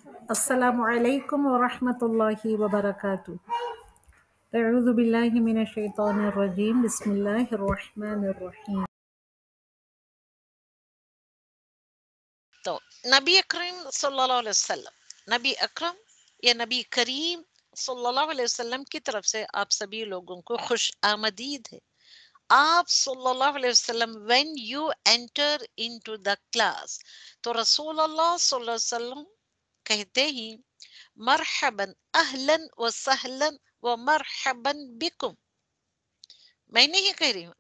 السلام علیکم ورحمۃ اللہ وبرکاتہ۔ اعوذ باللہ من الشیطان الرجیم، بسم اللہ الرحمن الرحیم۔ تو نبی اکرم صلی اللہ علیہ وسلم، نبی اکرم یا نبی کریم صلی اللہ علیہ وسلم کی طرف سے آپ سبھی لوگوں کو خوش آمدید ہے۔ آپ صلی اللہ علیہ وسلم when you enter into the class، تو رسول اللہ صلی اللہ علیہ وسلم کہتے ہی مرحبا اہلا و سہلا و مرحبا بکم۔ میں نہیں کہہ رہی ہوں،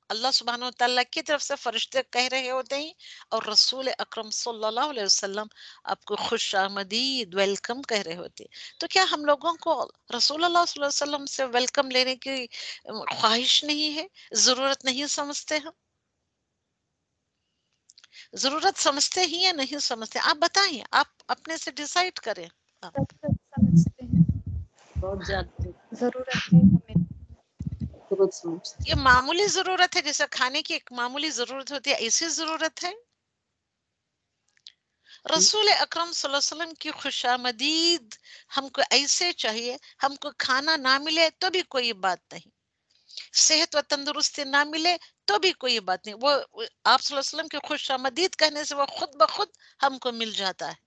اللہ سبحانہ وتعالیٰ کی طرف سے فرشتے کہہ رہے ہوتے ہیں اور رسول اکرم صلی اللہ علیہ وسلم آپ کو خوش آمدید ویلکم کہہ رہے ہوتے ہیں۔ تو کیا ہم لوگوں کو رسول اللہ صلی اللہ علیہ وسلم سے ویلکم لینے کی خواہش نہیں ہے، ضرورت نہیں سمجھتے؟ ہم ضرورت سمجھتے ہی یا نہیں سمجھتے؟ آپ بتائیں، آپ اپنے سے ڈیسائیڈ کریں۔ ضرورت سمجھتے ہیں، بہت زیادہ ضرورت ہے ہمیں۔ ضرورت سمجھتے یہ معمولی ضرورت ہے، جیسے کھانے کی ایک معمولی ضرورت ہوتی ہے، ایسی ضرورت ہے؟ رسول اکرم صلی اللہ علیہ وسلم کی خوش آمدید ہم کو ایسے چاہیے، ہم کو کھانا نہ ملے تو بھی کوئی بات نہیں، صحت و تندرستی نہ ملے تو بھی کوئی بات نہیں، وہ آپ صلی اللہ علیہ وسلم کی خوش آمدید کہنے سے وہ خود بخود ہم کو مل جاتا ہے۔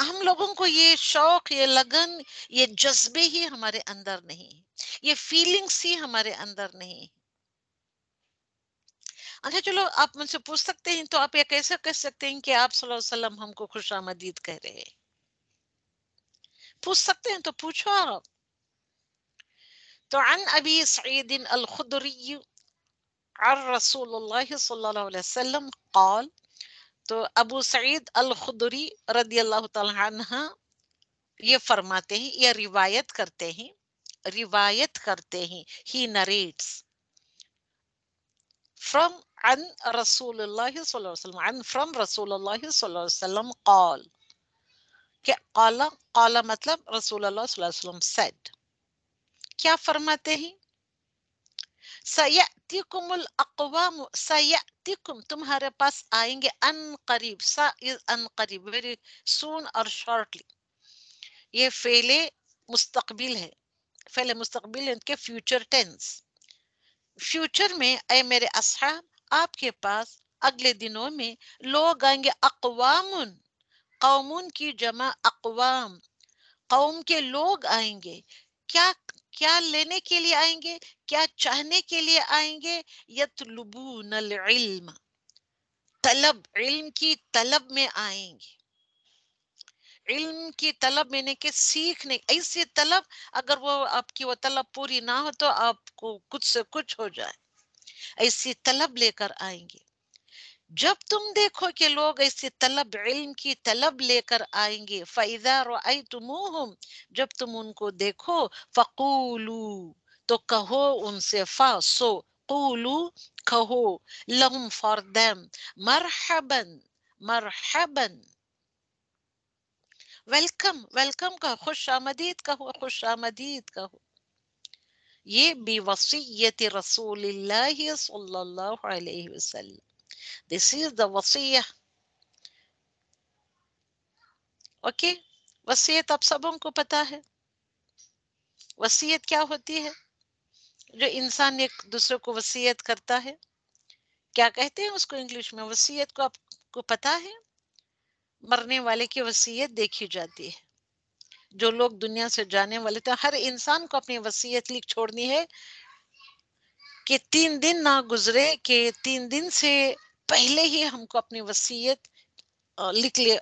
ہم لوگوں کو یہ شوق، یہ لگن، یہ جذبے ہی ہمارے اندر نہیں، یہ فیلنگز ہی ہمارے اندر نہیں۔ اچھا چلو، آپ مجھ سے پوچھ سکتے ہیں تو آپ یہ کیسے کہہ سکتے ہیں کہ آپ صلی اللہ علیہ وسلم ہم کو خوش آمدید کہہ رہے ہیں؟ پوچھ سکتے ہیں تو پوچھو آپ۔ تو عن ابی سعید الخدری عن رسول اللہ صلی اللہ علیہ وسلم قال، تو ابو سعید الخدری رضی اللہ تعالی عنہ یہ فرماتے ہیں، یہ روایت کرتے ہیں، ہی نریٹس from عن رسول اللہ صلی اللہ علیہ وسلم، عن from رسول اللہ صلی اللہ علیہ وسلم قال، کہ قال مطلب رسول اللہ صلی اللہ علیہ وسلم said، کیا فرماتے ہیں؟ سَيَأْتِكُمُ الْأَقْوَامُ، سَيَأْتِكُم تمہارے پاس آئیں گے، ان قریب، سا از ان قریب، ویری سون اور شارٹلی، یہ فعل مستقبل ہے، فعل مستقبل ان کے فیوچر ٹینس، فیوچر میں اے میرے اصحاب آپ کے پاس اگلے دنوں میں لوگ آئیں گے، اقوام، قومون کی جمع اقوام، قوم کے لوگ آئیں گے، کیا لینے کے لیے آئیں گے، کیا چاہنے کے لیے آئیں گے؟ یطلبون العلم، طلب، علم کی طلب میں آئیں گے، علم کی طلب میں نے کہ سیکھنے، ایسی طلب اگر وہ آپ کی وہ طلب پوری نہ ہو تو آپ کو کچھ سے کچھ ہو جائے، ایسی طلب لے کر آئیں گے۔ جب تم دیکھو کہ لوگ ایسی طلب، علم کی طلب لے کر آئیں گے، فَإِذَا رَأَيْتُمُوهُمْ جب تم ان کو دیکھو، فَقُولُوا تو کہو ان سے، فَاسو قُولُوا کہو، لَهُمْ for them، مرحباً، مرحباً، ویلکم، ویلکم کہو، خوش آمدید کہو، خوش آمدید کہو۔ یہ بِوَصِيَّةِ رسول اللہ صلی اللہ علیہ وسلم، this is the وصیہ۔ اوکے، وصیت آپ سبوں کو پتا ہے، وصیت کیا ہوتی ہے؟ جو انسان ایک دوسرے کو وصیت کرتا ہے، کیا کہتے ہیں اس کو انگلش میں؟ وصیت کو آپ کو پتا ہے؟ مرنے والے کی وصیت دیکھی جاتی ہے، جو لوگ دنیا سے جانے والے تھے، ہر انسان کو اپنی وصیت لکھ چھوڑنی ہے کہ 3 دن نہ گزرے کہ 3 دن سے پہلے ہی ہم کو اپنی وصیت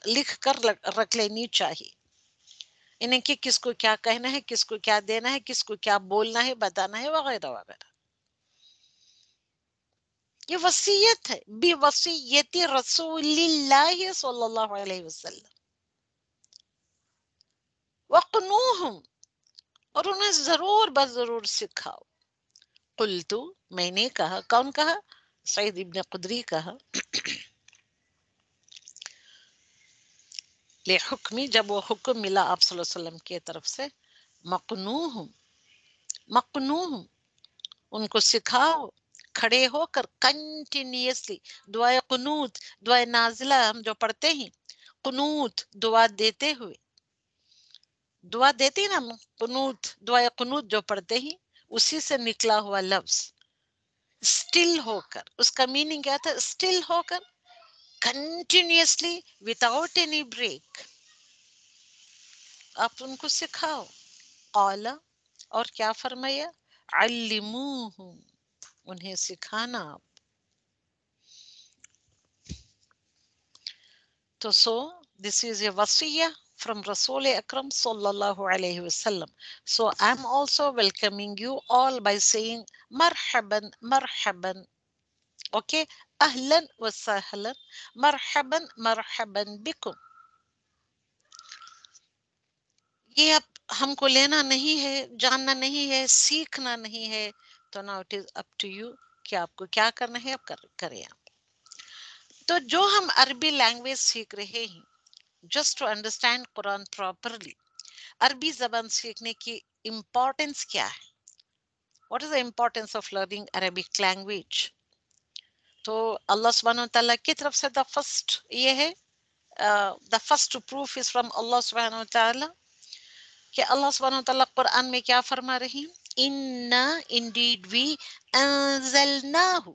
لکھ کر رکھ لینی چاہیے، انہیں کہ کس کو کیا کہنا ہے، کس کو کیا دینا ہے، کس کو کیا بولنا ہے، بتانا ہے، وغیرہ وغیرہ۔ یہ وصیت ہے، بِوَصِيَّةِ رسول اللہ صلی اللہ علیہ وسلم، وَقْنُوهُمْ اور انہیں ضرور بضرور سکھاؤ۔ قلتو میں نے کہا، کون کہا؟ سعید ابن قدری کہا، لحکمی جب وہ حکم ملا آپ صلی اللہ علیہ وسلم کی طرف سے، مقنوہم، مقنوہم ان کو سکھاؤ، کھڑے ہو کر کنٹینیوسلی دعائے قنوت، دعائے نازلہ ہم جو پڑھتے ہیں، قنوت دعا دیتے ہوئے، دعا دیتے ہیں نا ہم، قنوت دعائے قنوت جو پڑھتے ہیں اسی سے نکلا ہوا لفظ اسٹل ہو کر، اس کا میننگ کیا تھا؟ اسٹل ہو کر کنٹینیوسلی وداؤٹ اینی بریک آپ ان کو سکھاؤ. قال، اور کیا فرمایا؟ علموہ، انہیں سکھانا. تو this is a wasiyah from Rasul Akram sallallahu alayhi wasallam. So I'm also welcoming you all by saying marhaban, marhaban. Okay, ahlan wa sahlan, marhaban, marhaban bikum. یہ اب ہم کو لینا نہیں ہے، جاننا نہیں ہے، سیکھنا نہیں ہے، تو now it is up to you کہ آپ کو کیا کرنا ہے، اب کریں آپ. تو جو ہم عربی لینگویج سیکھ رہے ہیں، just to understand Quran properly، عربی زبان سیکھنے کی امپورٹنس کیا ہے؟ What is the importance of learning Arabic language؟ تو اللہ سبحانہ وتعالیٰ کی طرف سے the first یہ ہے، the first proof is from اللہ سبحانہ وتعالیٰ کہ اللہ سبحانہ وتعالیٰ قرآن میں کیا فرما رہی ہیں؟ اِنَّا indeed we انزلناہ،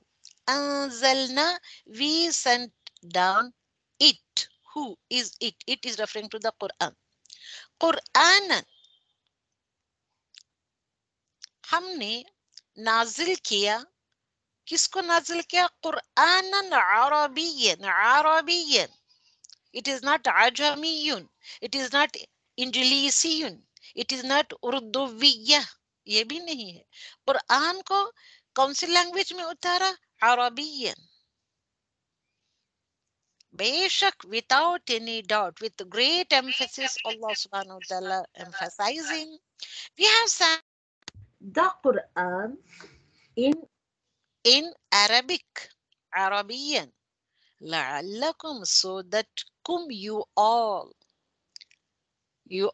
انزلنا we sent down it. Who is it? It is referring to the Quran. قرآن ہم نے نازل کیا، کس کو نازل کیا؟ قرآن عربی، عربی. It is not عجمی، it is not انجلیسی، it is not اردویہ، یہ بھی نہیں ہے. قرآن کو کون سی لینگویج میں اتارا؟ عربی. بے شک without any doubt, with great emphasis, Allah subhanahu wa ta'ala emphasizing, we have sent the Quran in Arabic, Arabian, لعلكم, so that you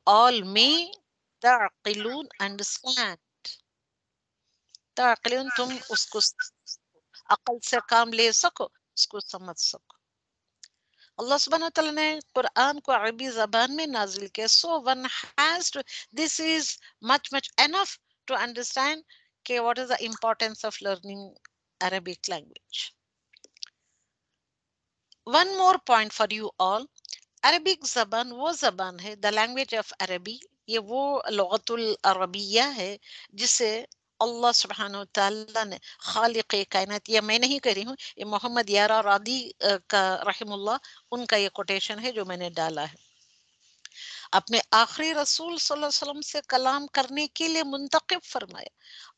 all may تعقلون, understand. تعقلون تم اس کو عقل سے کام لے سکو، اس کو سمجھ سکو. اللہ سبحانہ وتعالیٰ نے قرآن کو عربی زبان میں نازل کیا. So one has to, this is much enough to understand کہ what is the importance of learning Arabic language. One more point for you all. Arabic زبان وہ زبان ہے، the language of Arabi، یہ وہ لغت العربیہ ہے جسے اللہ سبحانہ وتعالیٰ نے خالق کائنات، یہ میں نہیں کہہ رہی ہوں، یہ محمد یارا رادی کا رحم اللہ، ان کا یہ کوٹیشن ہے جو میں نے ڈالا ہے، اپنے آخری رسول صلی اللہ علیہ وسلم سے کلام کرنے کے لیے منتخب فرمایا.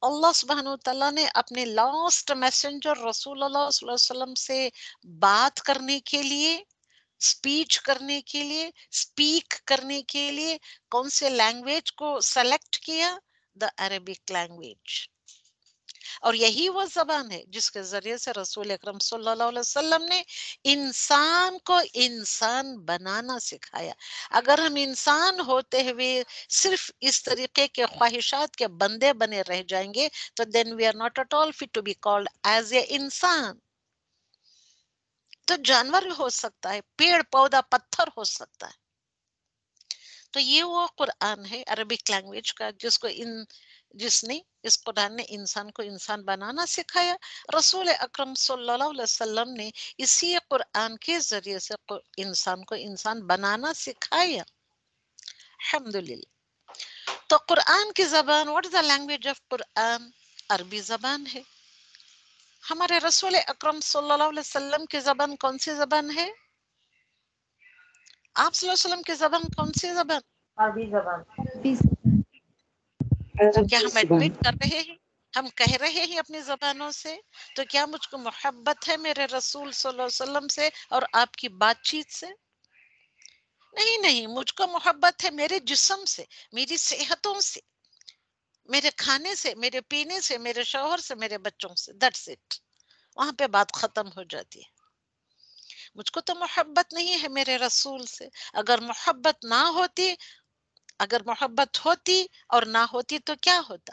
اللہ سبحانہ وتعالیٰ نے اپنے لاسٹ میسنجر رسول اللہ صلی اللہ علیہ وسلم سے بات کرنے کے لیے، اسپیچ کرنے کے لیے، اسپیک کرنے کے لیے کون سے لینگویج کو سلیکٹ کیا؟ The Arabic language. اور یہی وہ زبان ہے جس کے ذریعے سے رسول اکرم صلی اللہ علیہ وسلم نے انسان کو انسان بنانا سکھایا. اگر ہم انسان ہوتے ہوئے صرف اس طریقے کے خواہشات کے بندے بنے رہ جائیں گے تو then we are not at all fit to be called as a انسان. تو جانور ہو سکتا ہے، پیڑ پودا پتھر ہو سکتا ہے. تو یہ وہ قرآن ہے عربک لینگویج کا جس نے اس قرآن نے انسان کو انسان بنانا سکھایا. رسول اکرم صلی اللہ علیہ وسلم نے اسی قرآن کے ذریعے سے انسان کو انسان بنانا سکھایا. الحمدللہ. تو قرآن کی زبان، what is the language of قرآن؟ عربی زبان ہے. ہمارے رسول اکرم صلی اللہ علیہ وسلم کی زبان کون سی زبان ہے؟ آپ صلی اللہ علیہ وسلم کی زبان کون سی زبان؟ عربی زبان. عربی زبان. کیا ہم ایڈمٹ کر رہے ہیں، ہم کہہ رہے ہیں اپنی زبانوں سے؟ تو کیا مجھ کو محبت ہے میرے رسول صلی اللہ علیہ وسلم سے اور آپ کی بات چیت سے؟ نہیں، مجھ کو محبت ہے میرے جسم سے، میری صحتوں سے، میرے کھانے سے، میرے پینے سے، میرے شوہر سے، میرے بچوں سے. That's it. وہاں پہ بات ختم ہو جاتی ہے. مجھ کو تو محبت نہیں ہے میرے رسول سے. اگر محبت نہ ہوتی، اگر محبت ہوتی اور نہ ہوتی تو کیا ہوتا؟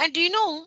And you know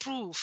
proof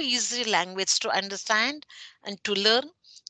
easy language to understand and to learn,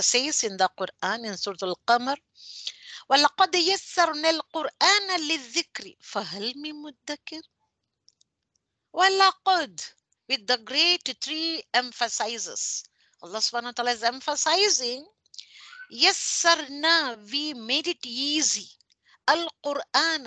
says in the Quran in Surah Al-Qamar, وَلَقَدْ يَسَّرْنَا الْقُرْآنَ لِلذِّكْرِ فَهَلْ مِن مُدَّكِرٍ. وَلَقَدْ, with the great three emphasizes, Allah subhanahu wa ta'ala is emphasizing, يَسَّرْنَا, we made it easy, Al-Qur'an,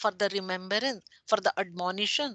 for the remembrance, for the admonition,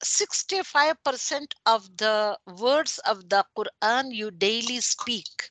65% of the words of the Quran you daily speak,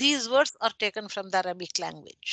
these words are taken from the Arabic language।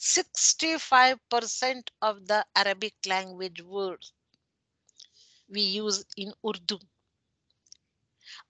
65% of the Arabic language words we use in Urdu।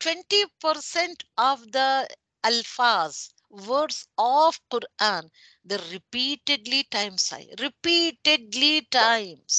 20% of the alfaz, words of Quran, the repeatedly times I, repeatedly times,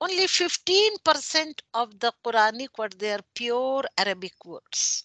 only 15% of the Quranic words, they are pure Arabic words,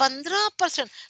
15%,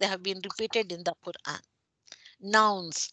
they have been repeated in the Quran। nouns,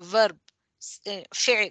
verb, fi'l,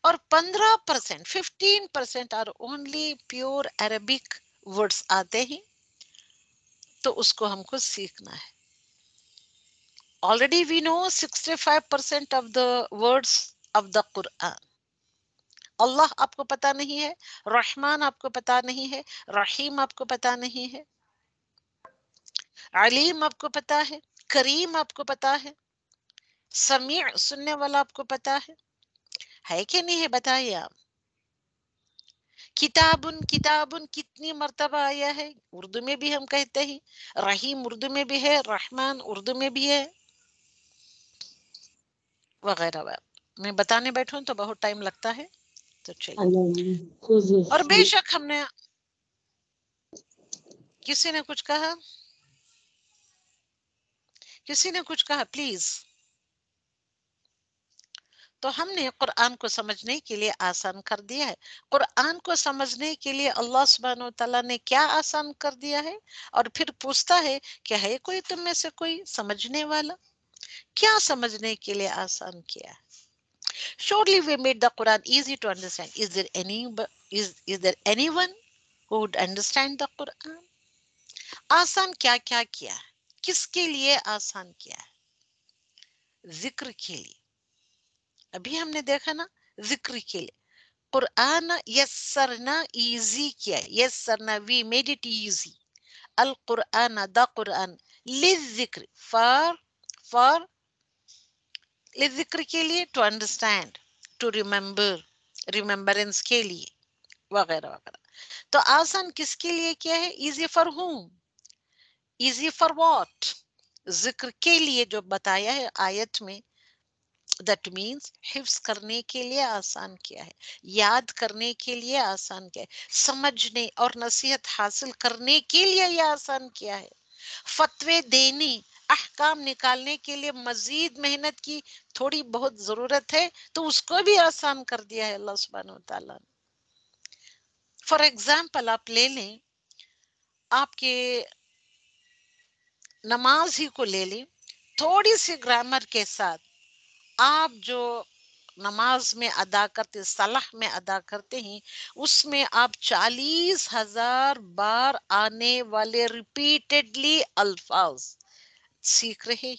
اور 15%, 15% are only pure Arabic words آتے ہیں، تو اس کو ہم کو سیکھنا ہے. Already we know 65% of the words of the Quran. اللہ آپ کو پتا نہیں ہے، رحمان آپ کو پتا نہیں ہے، رحیم آپ کو پتا نہیں ہے، علیم آپ کو پتا ہے، کریم آپ کو پتا ہے، سمیع سننے والا آپ کو پتا ہے کہ نہیں ہے؟ بتائیے آپ. کتابن کتابن کتنی مرتبہ آیا ہے؟ اردو میں بھی ہم کہتے ہیں، رحیم اردو میں بھی ہے، رحمان اردو میں بھی ہے، وغیرہ وغیرہ. میں بتانے بیٹھوں تو بہت ٹائم لگتا ہے، تو چلیے. اور بے شک ہم نے، کسی نے کچھ کہا؟ کسی نے کچھ کہا پلیز؟ تو ہم نے قرآن کو سمجھنے کے لیے آسان کر دیا ہے. قرآن کو سمجھنے کے لیے اللہ سبحانہ وتعالیٰ نے کیا آسان کر دیا ہے؟ اور پھر پوچھتا ہے کہ ہے کوئی تم میں سے کوئی سمجھنے والا؟ کیا سمجھنے کے لیے آسان کیا ہے؟ Surely we made the Quran easy to understand. Is there anyone who would understand the Quran? آسان کیا کیا کیا ہے؟ کس کے لیے آسان کیا ہے؟ ذکر کے لیے. ابھی ہم نے دیکھا نا، ذکر کے لیے قرآن یسرنا، ایزی کیا ہے. یسرنا، وی میڈ اٹ ایزی. القرآن، دا قرآن، للذکر، فار للذکر کے لیے، to understand, to remember, remembrance کے لیے، وغیرہ وغیرہ. تو آسان کس کے لیے کیا ہے؟ Easy for home, easy for what? ذکر کے لیے جو بتایا ہے آیت میں، دیٹ مینس حفظ کرنے کے لیے آسان کیا ہے، یاد کرنے کے لیے آسان کیا ہے، سمجھنے اور نصیحت حاصل کرنے کے لیے یہ آسان کیا ہے. فتوے دینے، احکام نکالنے کے لیے مزید محنت کی تھوڑی بہت ضرورت ہے، تو اس کو بھی آسان کر دیا ہے اللہ سبحانہ وتعالیٰ نے. فار ایگزامپل آپ لے لیں، آپ کے نماز ہی کو لے لیں، تھوڑی سی گرامر کے ساتھ آپ جو نماز میں ادا کرتے، صلاح میں ادا کرتے ہیں، اس میں آپ 40,000 بار آنے والے ریپیٹڈلی الفاظ سیکھ رہے ہیں.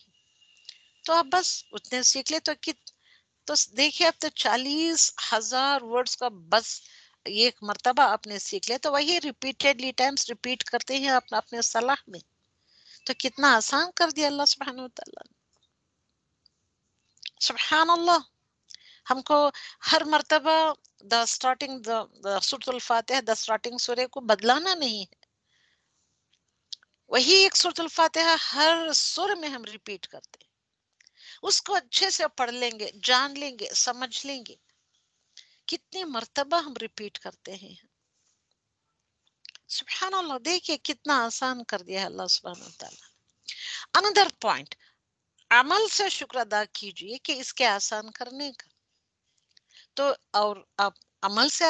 تو آپ بس اتنے سیکھ لے تو دیکھیں، اب تو 40,000 ورڈز کا بس ایک مرتبہ آپ نے سیکھ لے، تو وہی ریپیٹڈلی ٹائمز ریپیٹ کرتے ہیں آپ اپنے صلاح میں. تو کتنا آسان کر دیا اللہ سبحانہ وتعالیٰ نے. سبحان اللہ. ہم کو ہر مرتبہ سورۃ الفاتحہ، دا اسٹارٹنگ سورہ کو بدلانا نہیں ہے. وہی ایک سورۃ الفاتحہ ہر سور میں ہم ریپیٹ کرتے ہیں. اس کو اچھے سے پڑھ لیں گے، جان لیں گے، سمجھ لیں گے. کتنی مرتبہ ہم ریپیٹ کرتے ہیں. سبحان اللہ. دیکھیے کتنا آسان کر دیا ہے اللہ سبحانہ وتعالیٰ. اندر پوائنٹ، عمل سے شکر ادا کیجئے کہ اس کے آسان کرنے کا. تو اور آپ عمل سے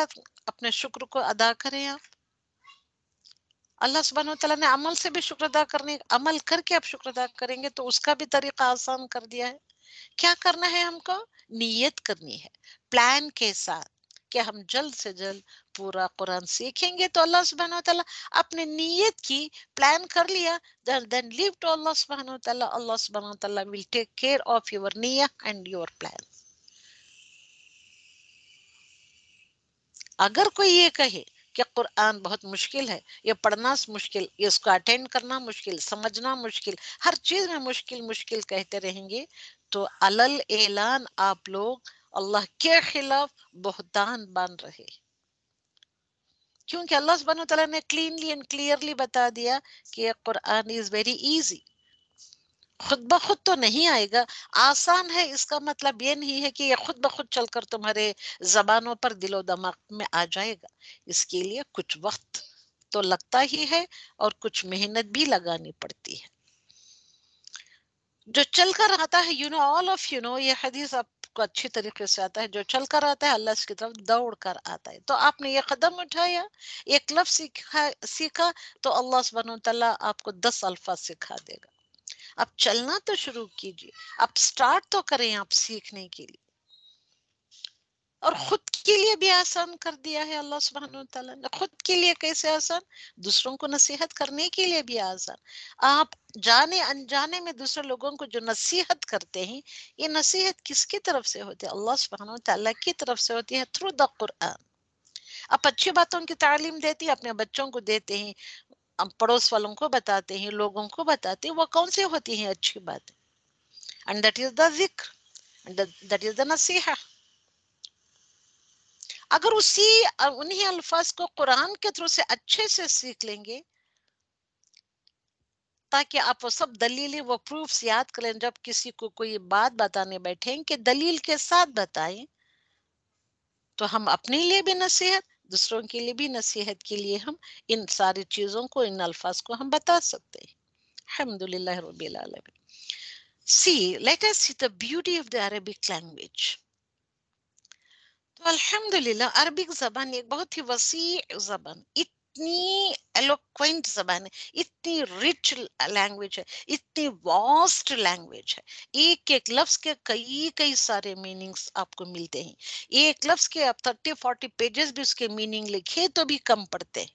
اپنے شکر کو ادا کریں. آپ اللہ سبحانہ وتعالیٰ نے عمل سے بھی شکر ادا کرنے، عمل کر کے آپ شکر ادا کریں گے تو اس کا بھی طریقہ آسان کر دیا ہے. کیا کرنا ہے ہم کو؟ نیت کرنی ہے پلان کے ساتھ کہ ہم جلد سے جلد پورا قرآن سیکھیں گے. تو اللہ سبحانہ وتعالیٰ اپنے نیت کی پلان کر لیا. then leave to Allah سبحانہ وتعالیٰ. اللہ سبحانہ وتعالیٰ will take care of your نیہ and your plan. اگر کوئی یہ کہے کہ قرآن بہت مشکل ہے، یہ پڑھنا مشکل، یہ اس کو اٹینڈ کرنا مشکل، سمجھنا مشکل، ہر چیز میں مشکل مشکل کہتے رہیں گے، تو علل اعلان آپ لوگ اللہ کے خلاف بہتان بان رہے. کیونکہ اللہ سبحانہ وتعالیٰ نے کلینلی اینڈ کلیئرلی بتا دیا کہ یہ قرآن از ویری ایزی. خود بخود تو نہیں آئے گا. آسان ہے اس کا مطلب یہ نہیں ہے کہ یہ خود بخود چل کر تمہارے زبانوں پر، دل و دماغ میں آ جائے گا. اس کے لیے کچھ وقت تو لگتا ہی ہے اور کچھ محنت بھی لگانی پڑتی ہے. جو چل کر آتا ہے، all of یہ حدیث آپ کو اچھی طریقے سے آتا ہے، جو چل کر آتا ہے اللہ اس کی طرف دوڑ کر آتا ہے. تو آپ نے یہ قدم اٹھایا، ایک لفظ سیکھا تو اللہ سبحانہ وتعالیٰ آپ کو 10 الفاظ سکھا دے گا. اب چلنا تو شروع کیجیے، اب سٹارٹ تو کریں آپ سیکھنے کے لیے. اور خود کے لیے بھی آسان کر دیا ہے اللہ سبحانہ و تعالیٰ نے. خود کے لیے کیسے آسان؟ دوسروں کو نصیحت کرنے کے لیے بھی آسان. آپ جانے انجانے میں دوسرے لوگوں کو جو نصیحت کرتے ہیں، یہ نصیحت کس کی طرف سے ہوتی ہے؟ اللہ سبحانہ و تعالیٰ کی طرف سے ہوتی ہے، تھرو دا قرآن. آپ اچھی باتوں کی تعلیم دیتی ہیں، اپنے بچوں کو دیتے ہیں، پڑوس والوں کو بتاتے ہیں، لوگوں کو بتاتے ہیں. وہ کون سی ہوتی ہیں اچھی باتیں؟ اینڈ دیٹ از دا ذکر، دیٹ از دا نصیحہ. اگر انہی الفاظ کو قرآن کے تھرو سے اچھے سے سیکھ لیں گے، تاکہ آپ وہ سب دلیلیں، وہ پروفس یاد کریں، جب کسی کو کوئی بات بتانے بیٹھیں کہ دلیل کے ساتھ بتائیں، تو ہم اپنے لیے بھی نصیحت، دوسروں کے لیے بھی نصیحت کے لیے ہم ان ساری چیزوں کو، ان الفاظ کو ہم بتا سکتے ہیں. الحمدللہ رب العالمین. Let us see the beauty of the Arabic language. تو الحمدللہ عربک زبان ایک بہت ہی وسیع زبان، اتنی ایلوکوینٹ زبان ہے، اتنی رچ لینگویج ہے، اتنی واسٹ لینگویج ہے. ایک ایک لفظ کے کئی سارے میننگز آپ کو ملتے ہیں. ایک لفظ کے آپ 30-40 پیجز بھی اس کے میننگ لکھے تو بھی کم پڑتے ہیں.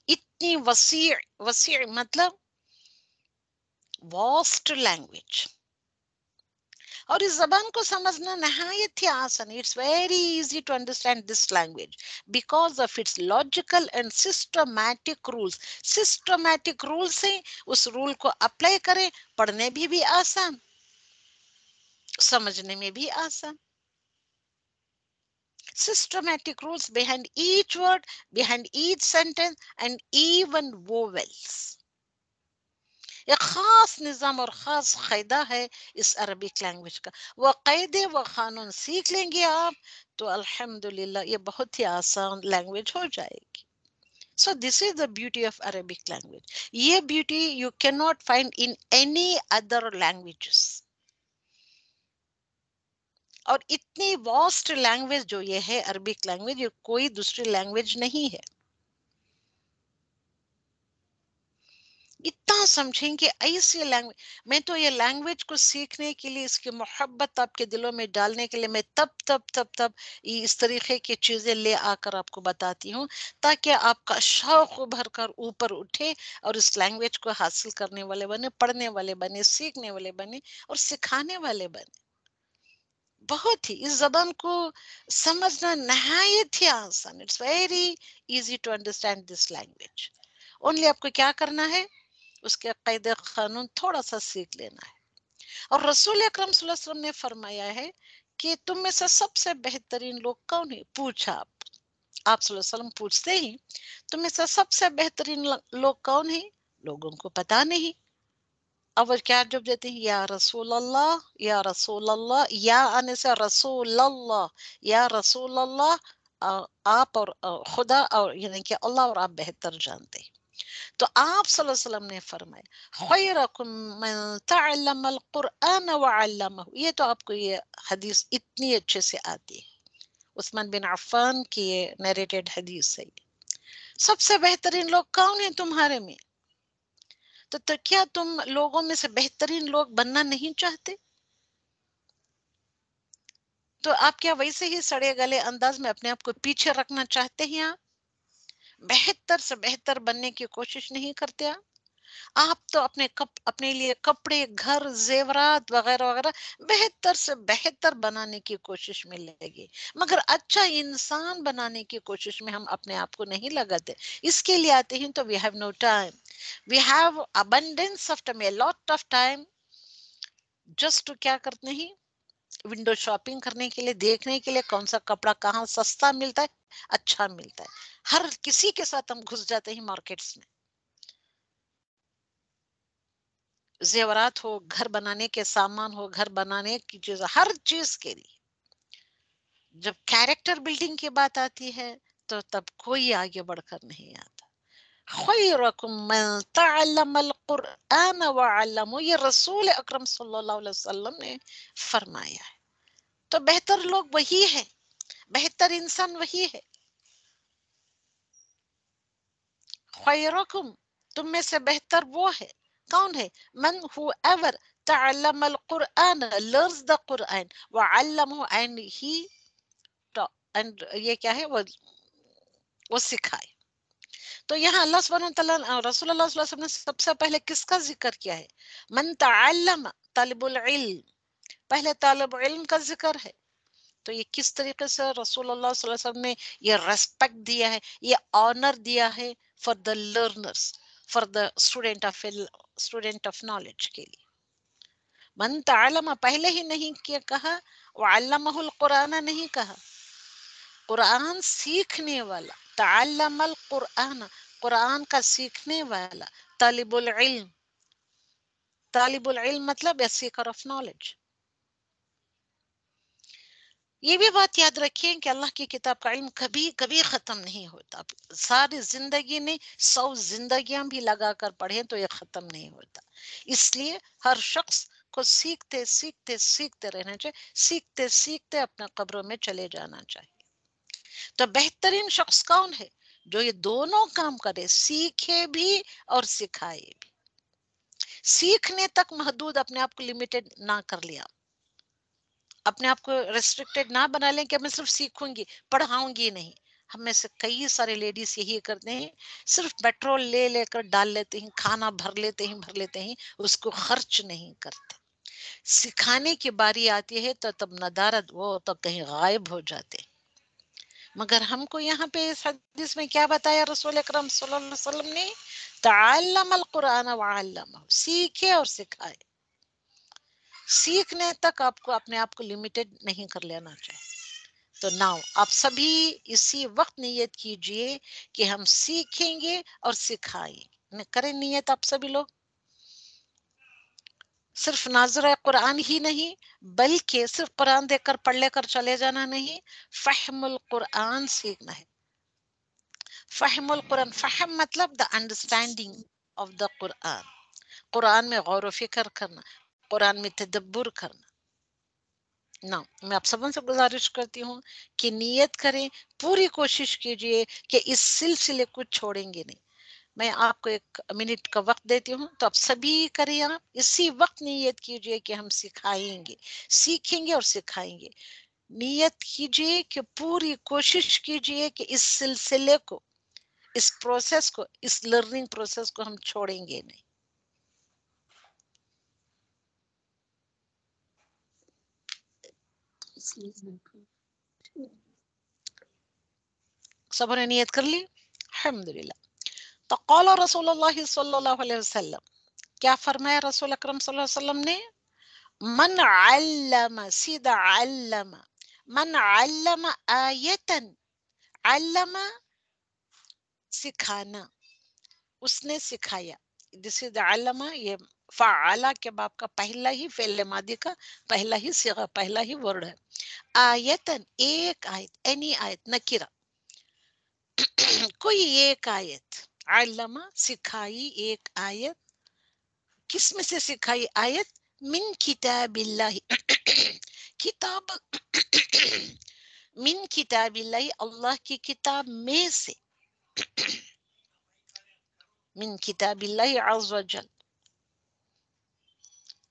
اتنی وسیع مطلب واسٹ لینگویج. اور اس زبان کو سمجھنا نہایت ہی آسان ہے. It's very easy to understand this language because of its logical and systematic rules. Systematic rules ہیں، اس رول کو اپلائی کریں، پڑھنے بھی آسان، سمجھنے میں بھی آسان. Systematic rules behind each word, behind each sentence, and even vowels. ایک خاص نظام اور خاص قاعدہ ہے اس عربک لینگویج کا. وہ قاعدے و قانون سیکھ لیں گے آپ تو الحمدللہ یہ بہت ہی آسان لینگویج ہو جائے گی. So this is the beauty of Arabic language. یہ beauty you cannot find in any other languages. اور اتنی واسٹ لینگویج جو یہ ہے عربک لینگویج، یہ کوئی دوسری لینگویج نہیں ہے. اتنا سمجھیں کہ ایسی لینگویج، میں تو یہ لینگویج کو سیکھنے کے لیے، اس کی محبت آپ کے دلوں میں ڈالنے کے لیے میں تب اس طریقے کی چیزیں لے آ کر آپ کو بتاتی ہوں، تاکہ آپ کا شوق بھر کر اوپر اٹھے اور اس لینگویج کو حاصل کرنے والے بنے، پڑھنے والے بنے، سیکھنے والے بنے اور سکھانے والے بنے. بہت ہی اس زبان کو سمجھنا نہایت ہی آسان. It's very easy to understand this language. Only آپ کو کیا کرنا ہے، اس کے قاعدے قانون تھوڑا سا سیکھ لینا ہے. اور رسول اکرم صلی اللہ علیہ وسلم نے فرمایا ہے کہ تم میں سے سب سے بہترین لوگ کون ہیں؟ پوچھا آپ صلی اللہ علیہ وسلم پوچھتے ہی تم میں سے سب سے بہترین لوگ کون ہیں؟ لوگوں کو پتا نہیں. اب وہ کیا جب دیتے ہیں؟ یا رسول اللہ، یا رسول اللہ، یا آنے سے رسول اللہ، یا رسول اللہ، آپ اور خدا، اور یعنی کہ اللہ اور آپ بہتر جانتے ہیں. تو آپ صلی اللہ علیہ وسلم نے فرمایا خیرکم من تعلم القرآن وعلمہ. یہ تو آپ کو یہ حدیث اتنی اچھے سے آتی ہے، عثمان بن عفان کی یہ نیریٹڈ حدیث ہے. سب سے بہترین لوگ کون ہیں تمہارے میں؟ تو کیا تم لوگوں میں سے بہترین لوگ بننا نہیں چاہتے؟ تو آپ کیا ویسے ہی سڑے گلے انداز میں اپنے آپ کو پیچھے رکھنا چاہتے ہیں؟ بہتر سے بہتر بننے کی کوشش نہیں کرتے؟ آپ تو اپنے لیے کپڑے، گھر، زیورات وغیرہ وغیرہ بہتر سے بہتر بنانے کی کوشش میں لگے، مگر اچھا انسان بنانے کی کوشش میں ہم اپنے آپ کو نہیں لگاتے. اس کے لیے آتے ہیں تو we have no time. We have abundance of time, a lot of time. just to کیا کرتے ہیں؟ ونڈو شاپنگ کرنے کے لیے، دیکھنے کے لیے کون سا کپڑا کہاں سستا ملتا ہے، اچھا ملتا ہے. ہر کسی کے ساتھ ہم گھس جاتے ہیں مارکیٹس میں. زیورات ہو، گھر بنانے کے سامان ہو، گھر بنانے کی چیز، ہر چیز کے لیے. جب کیریکٹر بلڈنگ کی بات آتی ہے تو تب کوئی آگے بڑھ کر نہیں آتا. خیرکم من تعلم القرآن وعلمہ، یہ رسول اکرم صلی اللہ علیہ وسلم نے فرمایا ہے. تو بہتر لوگ وہی ہے، بہتر انسان وہی ہے. خیرکم، تم میں سے بہتر وہ ہے، کون ہے؟ من whoever تعلم القرآن، learns the Quran، وعلمہ، and he and یہ کیا ہے وہ سکھائے. تو یہاں اللہ سبحانہ وتعالیٰ رسول اللہ صلی اللہ علیہ وسلم نے سب سے پہلے کس کا ذکر کیا ہے؟ من تعلم، طالب العلم، پہلے طالب علم کا ذکر ہے. تو یہ کس طریقے سے رسول اللہ صلی اللہ علیہ وسلم نے یہ ریسپیکٹ دیا ہے، یہ آنر دیا ہے for the learners, for the student of knowledge کے لیے. من تعلم پہلے ہی نہیں کیا کہا، وعلمہ القرآن نہیں کہا، قرآن سیکھنے والا، تعلم القرآن، قرآن کا سیکھنے والا، طالب العلم، طالب العلم مطلب سیکر آف نالج. یہ بھی بات یاد رکھیں کہ اللہ کی کتاب کا علم کبھی کبھی ختم نہیں ہوتا. ساری زندگی میں 100 زندگیاں بھی لگا کر پڑھیں تو یہ ختم نہیں ہوتا. اس لیے ہر شخص کو سیکھتے سیکھتے سیکھتے رہنا چاہیے، سیکھتے سیکھتے اپنے قبروں میں چلے جانا چاہیے. تو بہترین شخص کون ہے؟ جو یہ دونوں کام کرے، سیکھے بھی اور سکھائے بھی. سیکھنے تک محدود اپنے آپ کو لمیٹڈ نہ کر لیا، اپنے آپ کو ریسٹرکٹڈ نہ بنا لیں کہ میں صرف سیکھوں گی، پڑھاؤں گی نہیں. ہم میں سے کئی سارے لیڈیز یہی کرتے ہیں، صرف پیٹرول لے لے کر ڈال لیتے ہیں، کھانا بھر لیتے ہیں، اس کو خرچ نہیں کرتے. سکھانے کی باری آتی ہے تو تب ندارت وہ تو کہیں غائب ہو جاتے. مگر ہم کو یہاں پہ اس حدیث میں کیا بتایا رسول اکرم صلی اللہ علیہ وسلم نے؟ تعلم القرآن وعلمہ، سیکھے اور سکھائے. سیکھنے تک آپ کو اپنے آپ کو لمیٹڈ نہیں کر لینا چاہیے. تو ناؤ آپ سبھی اسی وقت نیت کیجئے کہ ہم سیکھیں گے اور سکھائیں. کریں نیت آپ سبھی لوگ. صرف ناظر قرآن ہی نہیں، بلکہ صرف قرآن دیکھ کر پڑھ لے کر چلے جانا نہیں، فہم القرآن سیکھنا ہے. فہم القرآن، فہم مطلب دا انڈرسٹینڈنگ آف دا قرآن، قرآن میں غور و فکر کرنا، قرآن میں تدبر کرنا. میں آپ سب سے گزارش کرتی ہوں کہ نیت کریں، پوری کوشش کیجئے کہ اس سلسلے کو چھوڑیں گے نہیں. میں آپ کو 1 منٹ کا وقت دیتی ہوں، تو آپ سبھی کریں، آپ اسی وقت نیت کیجئے کہ ہم سکھائیں گے، سیکھیں گے اور سکھائیں گے. نیت کیجئے کہ پوری کوشش کیجئے کہ اس سلسلے کو، اس پروسیس کو، اس لرننگ پروسیس کو ہم چھوڑیں گے نہیں. سب نے نیت کر لی؟ الحمدللہ. تو قال رسول اللہ صلی اللہ علیہ وسلم، کیا فرمایا رسول اکرم صلی اللہ علیہ وسلم نے؟ من علم، سیدھا علم، من علم آیتا، علم سکھانا، اس نے سکھایا. جس علم یہ فعلا کے باب کا پہلا ہی فعل ماضی کا پہلا ہی صیغہ، پہلا ہی ورڈ ہے. آیتن، ایک آیت، اینی آیت، نکرہ، کوئی ایک آیت. علم سکھائی ایک آیت. کس میں سے سکھائی آیت؟ من کتاب اللہ، کتاب من کتاب اللہ، اللہ کی کتاب میں سے، من کتاب اللہ عز وجل،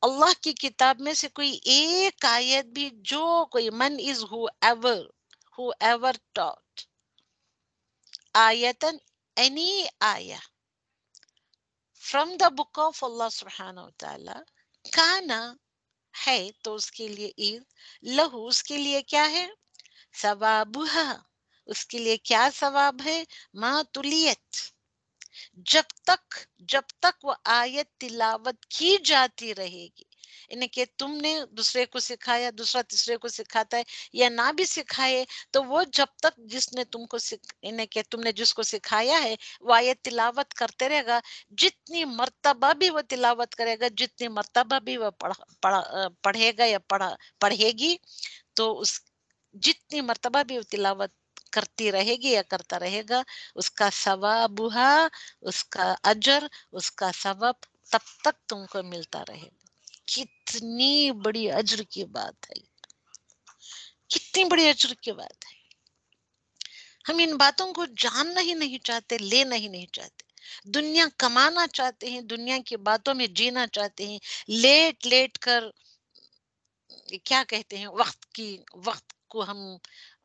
اللہ کی کتاب میں سے کوئی ایک آیت بھی، جو کوئی، من از who ever taught آیتن، any آیہ from the book of Allah سبحانہ وتعالی، کانا ہے تو اس کے لیے عید، لہو اس کے لیے کیا ہے؟ ثوابہا، اس کے لیے کیا ثواب ہے؟ ما تلیت، جب تک وہ آیت تلاوت کی جاتی رہے گی. یعنی کہ تم نے دوسرے کو سکھایا، دوسرا تیسرے کو سکھاتا ہے، یا نہ بھی سکھائے تو وہ جب تک جس نے تم کو یعنی کہ تم نے جس کو سکھایا ہے وہ آیت تلاوت کرتے رہے گا، جتنی مرتبہ بھی وہ تلاوت کرے گا، جتنی مرتبہ بھی وہ پڑھے گا یا پڑھے گی، تو اس جتنی مرتبہ بھی وہ تلاوت کرتی رہے گی یا کرتا رہے گا، اس کا ثوابہ، اس کا اجر، اس کا ثواب تب تک تم کو ملتا رہے گا. کتنی بڑی اجر کی بات ہے، کتنی بڑی اجر کی بات ہے. ہم ان باتوں کو جاننا ہی نہیں چاہتے، لینا ہی نہیں چاہتے. دنیا کمانا چاہتے ہیں، دنیا کی باتوں میں جینا چاہتے ہیں، لیٹ کر کیا کہتے ہیں، وقت کو ہم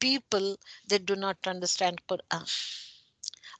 people they do not understand Quran.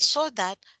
so that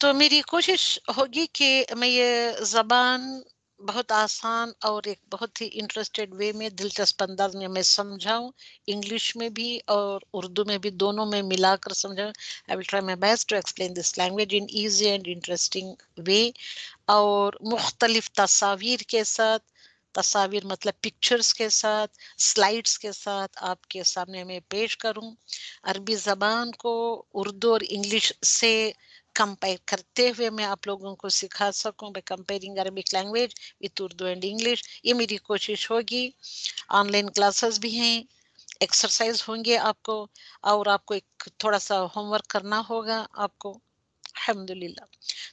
تو میری کوشش ہوگی کہ میں یہ زبان بہت آسان اور ایک بہت ہی انٹرسٹڈ وے میں دلچسپ انداز میں سمجھاؤں، انگلش میں بھی اور اردو میں بھی، دونوں میں ملا کر سمجھاؤں. I will try my best to explain this language in easy and interesting way اور مختلف تصاویر کے ساتھ. تصاویر مطلب پکچرز کے ساتھ، سلائڈز کے ساتھ آپ کے سامنے میں پیش کروں. عربی زبان کو اردو اور انگلش سے کمپیئر کرتے ہوئے میں آپ لوگوں کو سکھا سکوں by comparing Arabic language with Urdu and English. یہ میری کوشش ہوگی. آن لائن کلاسز بھی ہیں، ایکسرسائز ہوں گے آپ کو، اور آپ کو ایک تھوڑا سا ہوم ورک کرنا ہوگا آپ کو. الحمدللہ.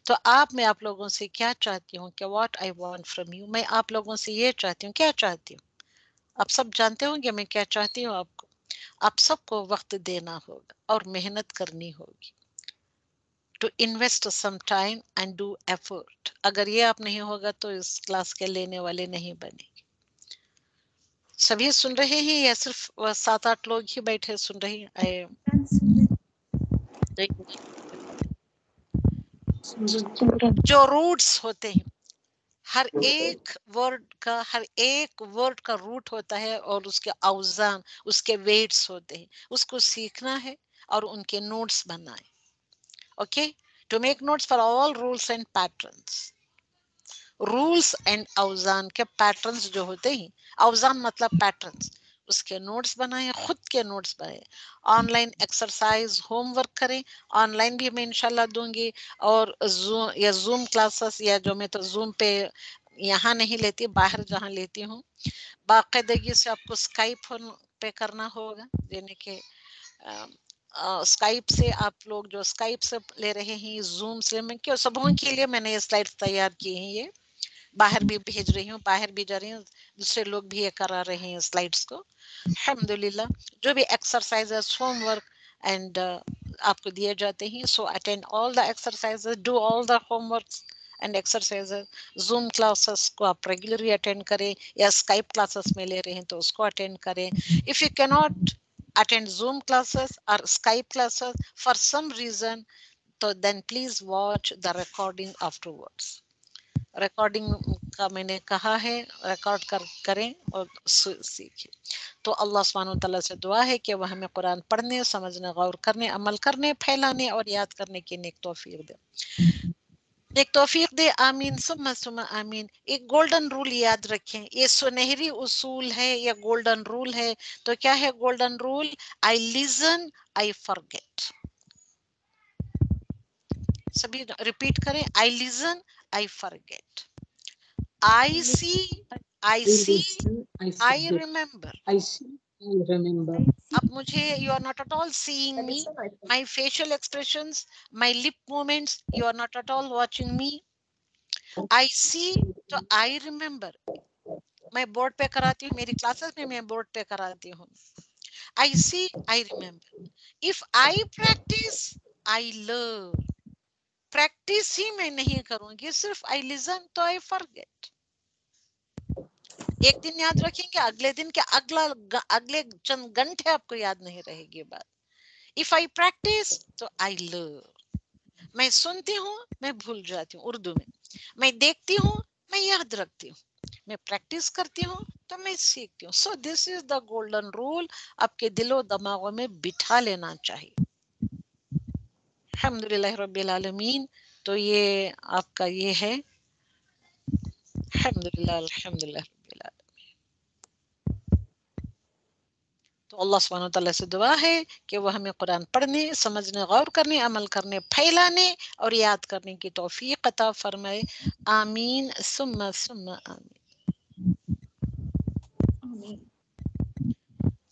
تو میں آپ لوگوں سے کیا چاہتی ہوں کہ what I want from you, میں آپ لوگوں سے یہ چاہتی ہوں، کیا چاہتی ہوں آپ سب جانتے ہوں گے میں کیا چاہتی ہوں. آپ کو، آپ سب کو وقت دینا ہوگا اور محنت کرنی ہوگی. to invest some time and do effort. اگر یہ آپ نہیں ہوگا تو اس کلاس کے لینے والے نہیں بنے گے. سبھی سن رہے ہیں یا صرف 7-8 لوگ ہی بیٹھے سن رہے ہیں؟ جو روٹس ہوتے ہیں، ہر ایک ورڈ کا روٹ ہوتا ہے اور اس کے اوزان، اس کے ویٹس ہوتے ہیں، اس کو سیکھنا ہے اور ان کے نوٹس بنائیں. Okay, to make notes for all rules and patterns. Rules and اوزان کے پیٹرنس جو ہوتے ہیں، اوزان مطلب پیٹرنس، اس کے نوٹس بنائیں، خود کے نوٹس بنائیں. Online exercise homework کریں. آن لائن بھی میں انشاءاللہ دوں گی، اور زوم کلاسز، یا جو میں تو زوم پہ یہاں نہیں لیتی، باہر جہاں لیتی ہوں باقاعدگی سے آپ کو اسکائپ پہ کرنا ہوگا. یعنی کہ اسکائپ سے آپ لوگ جو اسکائپ سے لے رہے ہیں، زوم سے، میں کیوں سبوں کے لیے میں نے یہ سلائڈ تیار کی ہیں. یہ باہر بھی بھیج رہی ہوں، باہر بھی جا رہی ہوں، دوسرے لوگ بھی یہ کرا رہے ہیں سلائڈس کو. الحمدللہ. جو بھی ایکسرسائز ہوم ورک اینڈ آپ کو دیے جاتے ہیں، so attend all the exercise, do all the homeworks and exercise. Zoom classes کو آپ ریگولرلی اٹینڈ کریں، یا اسکائپ کلاسز میں لے رہے ہیں تو اس کو اٹینڈ کریں. اف یو کی not attend Zoom classes or Skype classes for some reason, so then please watch the recording afterwards. Recording کا میں نے کہا ہے ریکارڈ کریں اور سیکھیں. تو اللہ سبحانہ و تعالیٰ سے دعا ہے کہ وہ ہمیں قرآن پڑھنے، سمجھنے، غور کرنے، عمل کرنے، پھیلانے اور یاد کرنے کی نیک توفیق دے. ایک توفیق دے. آمین ثم ثم آمین. ایک گولڈن رول یاد رکھیں، یہ سنہری اصول ہے، یہ گولڈن رول ہے. تو کیا ہے golden rule? I listen, I forget. سبھی ریپیٹ کریں. I listen, I forget. I see, I see, I remember. I see, I remember. اب مجھے you are not at all seeing me, my facial expressions, my lip movements, you are not at all watching me. I see تو I remember. میں board پہ کراتی ہوں، میری classes میں board پہ کراتی ہوں. I see, I remember. If I practice, I learn. Practice ہی میں نہیں کروں گی، صرف آئی لسن تو آئی فرگیٹ. ایک دن یاد رکھیں گے، اگلے دن کے اگلے چند گھنٹے آپ کو یاد نہیں رہے گی بات. اف آئی پریکٹس تو آئی لرن. میں سنتی ہوں، میں بھول جاتی ہوں اردو میں. میں دیکھتی ہوں، میں یاد رکھتی ہوں. میں پریکٹس کرتی ہوں تو میں سیکھتی ہوں. سو دس از دا گولڈن رول. آپ کے دل و دماغوں میں بٹھا لینا چاہیے. الحمدللہ رب العالمین. تو یہ آپ کا یہ ہے. الحمدللہ الحمدللہ رب العالمین. تو اللہ سبحانہ وتعالیٰ سے دعا ہے کہ وہ ہمیں قرآن پڑھنے، سمجھنے، غور کرنے، عمل کرنے، پھیلانے اور یاد کرنے کی توفیق عطا فرمائے. آمین ثم ثم آمین.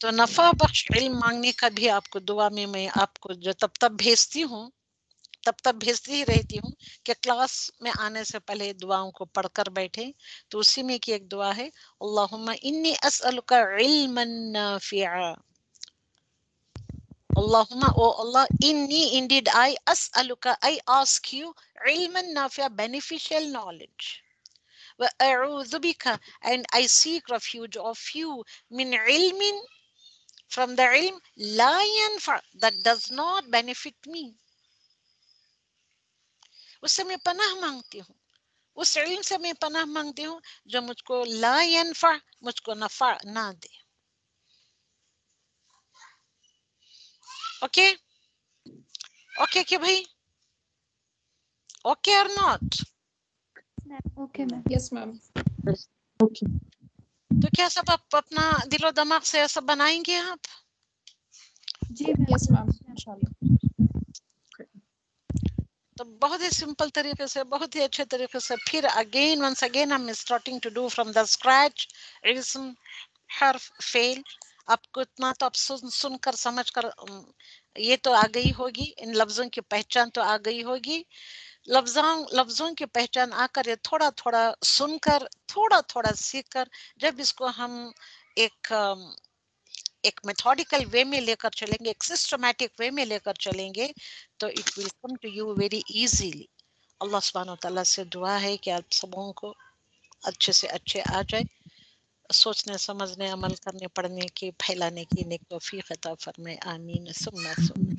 تو نفع بخش علم مانگنے کا بھی آپ کو دعا میں آپ کو جو تب بھیجتی ہوں، تب بھیجتی ہی رہتی ہوں کہ کلاس میں آنے سے پہلے دعاؤں کو پڑھ کر بیٹھے. تو اسی میں کی ایک دعا ہے، اللہم انی اسألک علما نافعا. اللہم، او اللہ، انی indeed I اسألک I ask you علما نافعا beneficial knowledge. وأعوذ بک and I seek refuge of you من علم from the علم لا ينفع that does not benefit me. اس سے میں پناہ مانگتی ہوں، اس علم سے میں پناہ مانگتی ہوں جو مجھ کو لا ینفع، مجھ کو نفع نہ دے. اوکے اوکے کہ بھائی، اوکے اور not? Okay ma'am. Yes, ma'am. Okay. تو کیا سب آپ اپنا دل و دماغ سے ایسا بنائیں گے آپ؟ جی میم. Yes, ma'am. Inshallah. تو بہت ہی سمپل طریقے سے، بہت ہی اچھے طریقے سے پھر ونس اگین ہم starting to do from the scratch. اسم، حرف، فعل. آپ کو اتنا تو آپ سن کر سمجھ کر یہ تو آ گئی ہوگی، ان لفظوں کی پہچان تو آ گئی ہوگی. لفظوں کی پہچان آ کر یہ تھوڑا تھوڑا سن کر، تھوڑا تھوڑا سیکھ کر، جب اس کو ہم ایک میتھوڈیکل وے میں لے کر چلیں گے، ایک سسٹمیٹک وے میں لے کر چلیں گے، تو it will come to you very easily. اللہ سبحانہ و تعالیٰ سے دعا ہے کہ آپ سبوں کو اچھے سے اچھے آ جائے، سوچنے سمجھنے عمل کرنے پڑھنے کی پھیلانے کی نیک توفیق عطا فرمائے. آمین ثم آمین.